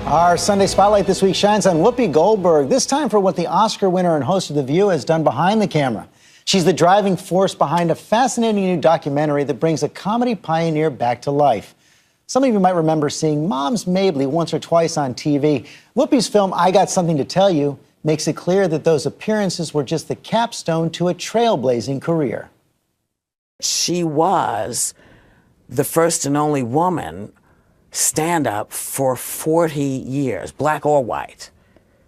Our Sunday Spotlight this week shines on Whoopi Goldberg, this time for what the Oscar winner and host of The View has done behind the camera. She's the driving force behind a fascinating new documentary that brings a comedy pioneer back to life. Some of you might remember seeing Moms Mabley once or twice on TV. Whoopi's film, I Got Something to Tell You, makes it clear that those appearances were just the capstone to a trailblazing career. She was the first and only woman stand-up for 40 years, black or white.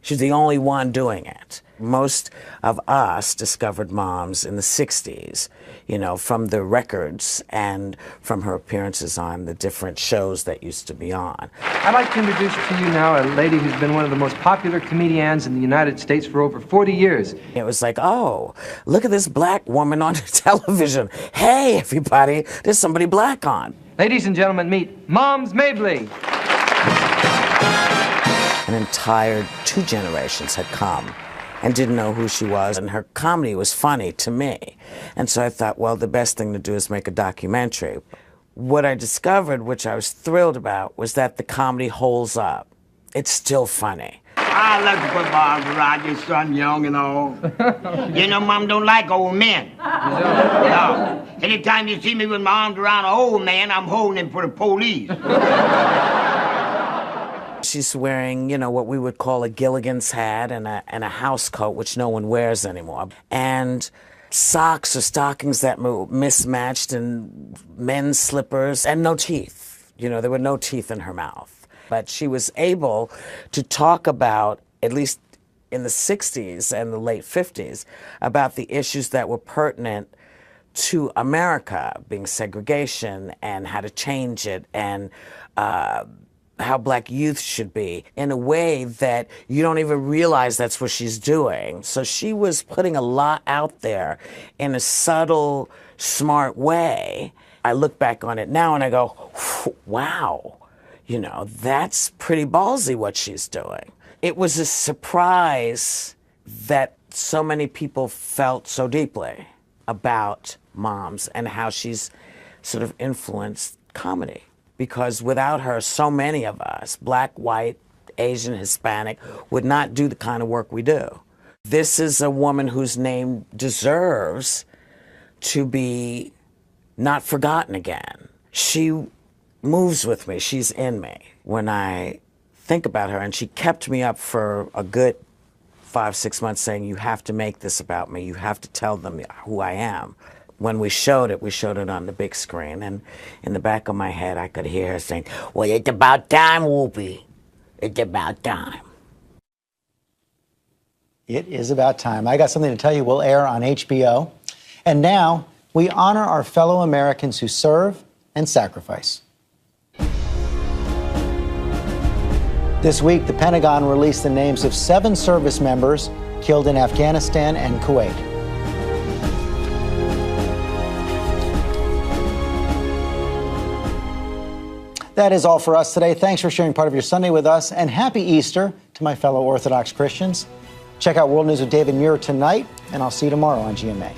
She's the only one doing it. Most of us discovered Moms in the 60s, you know, from the records and from her appearances on the different shows that used to be on. I'd like to introduce to you now a lady who's been one of the most popular comedians in the United States for over 40 years. It was like, oh, look at this black woman on television. Hey, everybody, there's somebody black on. Ladies and gentlemen, meet Moms Mabley. An entire 2 generations had come and didn't know who she was, and her comedy was funny to me. And so I thought, well, the best thing to do is make a documentary. What I discovered, which I was thrilled about, was that the comedy holds up. It's still funny. I like to put Bob around your son young and all. You know, Mom don't like old men. No. Anytime you see me with my arms around an old man, I'm holding him for the police. She's wearing, you know, what we would call a Gilligan's hat and a house coat, which no one wears anymore. And socks or stockings that mismatched, and men's slippers, and no teeth. You know, there were no teeth in her mouth. But she was able to talk about, at least in the 60s and the late 50s, about the issues that were pertinent to America, being segregation and how to change it, and how black youth should be, in a way that you don't even realize that's what she's doing. So she was putting a lot out there in a subtle, smart way. I look back on it now and I go, wow, you know, that's pretty ballsy what she's doing. It was a surprise that so many people felt so deeply about Moms and how she's sort of influenced comedy. Because without her, so many of us, black, white, Asian, Hispanic, would not do the kind of work we do. This is a woman whose name deserves to be not forgotten again. She moves with me. She's in me. When I think about her, and she kept me up for a good 5-6 months saying, you have to make this about me. You have to tell them who I am. When we showed it on the big screen, and in the back of my head, I could hear her saying, well, it's about time, Whoopi. It's about time. It is about time. I Got Something to Tell You will air on HBO. And now, we honor our fellow Americans who serve and sacrifice. This week, the Pentagon released the names of 7 service members killed in Afghanistan and Kuwait. That is all for us today. Thanks for sharing part of your Sunday with us, and happy Easter to my fellow Orthodox Christians. Check out World News with David Muir tonight, and I'll see you tomorrow on GMA.